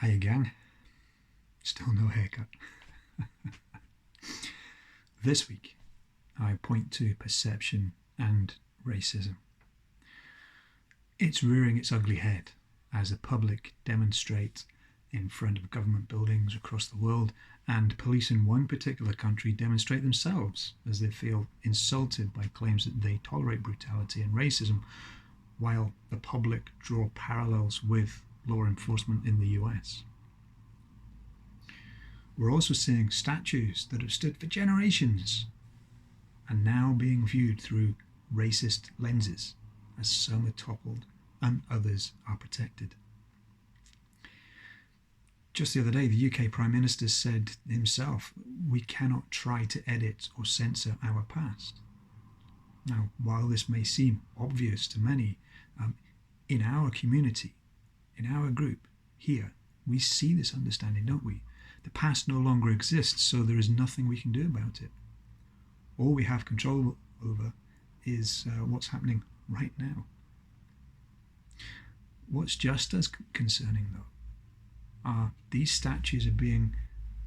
Hiya gang, still no haircut. This week I point to perception and racism. It's rearing its ugly head as the public demonstrate in front of government buildings across the world, and police in one particular country demonstrate themselves as they feel insulted by claims that they tolerate brutality and racism, while the public draw parallels with law enforcement in the US. We're also seeing statues that have stood for generations and now being viewed through racist lenses as some are toppled and others are protected. Just the other day, the UK Prime Minister said himself, we cannot try to edit or censor our past. Now, while this may seem obvious to many, in our community, in our group here, we see this understanding, don't we? The past no longer exists, so there is nothing we can do about it. All we have control over is what's happening right now. What's just as concerning, though, are these statues are being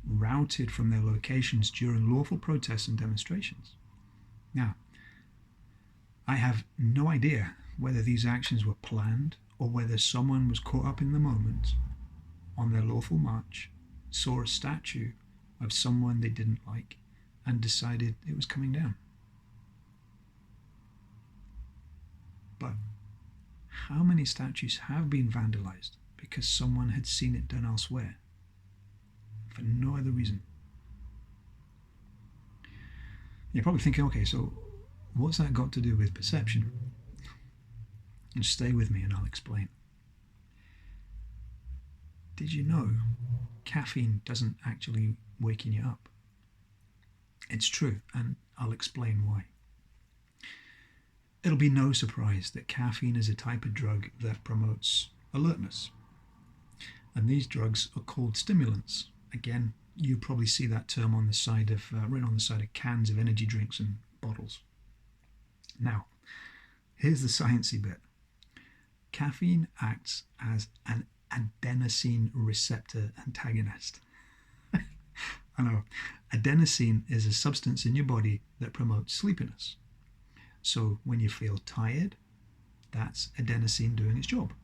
routed from their locations during lawful protests and demonstrations. Now, I have no idea whether these actions were planned or whether someone was caught up in the moment on their lawful march, saw a statue of someone they didn't like, and decided it was coming down. But how many statues have been vandalized because someone had seen it done elsewhere for no other reason? You're probably thinking, okay, so what's that got to do with perception? And stay with me and I'll explain. Did you know caffeine doesn't actually waken you up? It's true, and I'll explain why. It'll be no surprise that caffeine is a type of drug that promotes alertness. And these drugs are called stimulants. Again, you probably see that term on the side of, written on the side of cans of energy drinks and bottles. Now, here's the sciencey bit. Caffeine acts as an adenosine receptor antagonist. I know, adenosine is a substance in your body that promotes sleepiness. So when you feel tired, that's adenosine doing its job.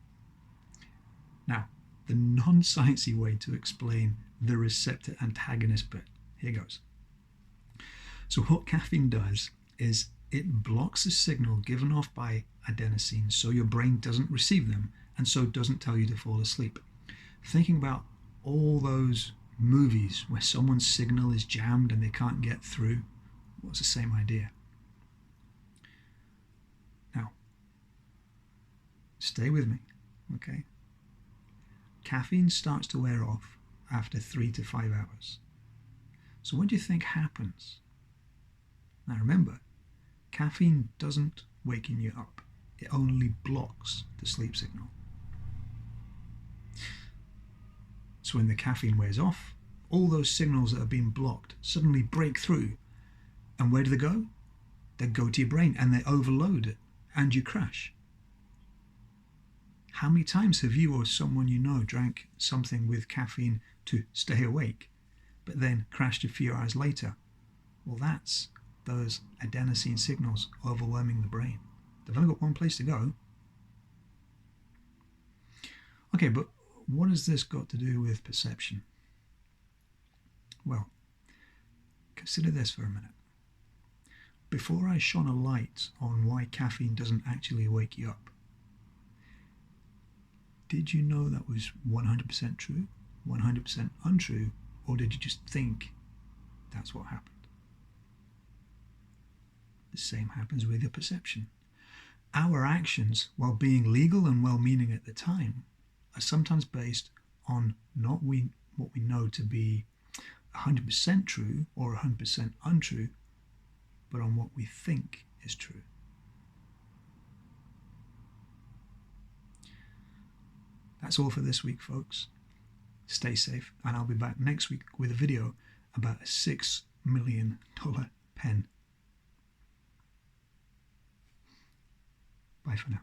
Now, the non-sciencey way to explain the receptor antagonist bit, here goes. So what caffeine does is it blocks the signal given off by adenosine so your brain doesn't receive them and so doesn't tell you to fall asleep. Thinking about all those movies where someone's signal is jammed and they can't get through, well, it's the same idea. Now, stay with me, okay? Caffeine starts to wear off after 3 to 5 hours. So what do you think happens? Now remember, caffeine doesn't waken you up. It only blocks the sleep signal. So when the caffeine wears off, all those signals that have been blocked suddenly break through. And where do they go? They go to your brain and they overload it and you crash. How many times have you or someone you know drank something with caffeine to stay awake, but then crashed a few hours later? Well, that's those adenosine signals overwhelming the brain. They've only got one place to go. Okay, but what has this got to do with perception? Well, consider this for a minute. Before I shone a light on why caffeine doesn't actually wake you up, did you know that was 100% true, 100% untrue, or did you just think that's what happened? The same happens with your perception. Our actions, while being legal and well-meaning at the time, are sometimes based on not what we know to be 100% true or 100% untrue, but on what we think is true. That's all for this week, folks. Stay safe, and I'll be back next week with a video about a $6 million pen. Bye for now.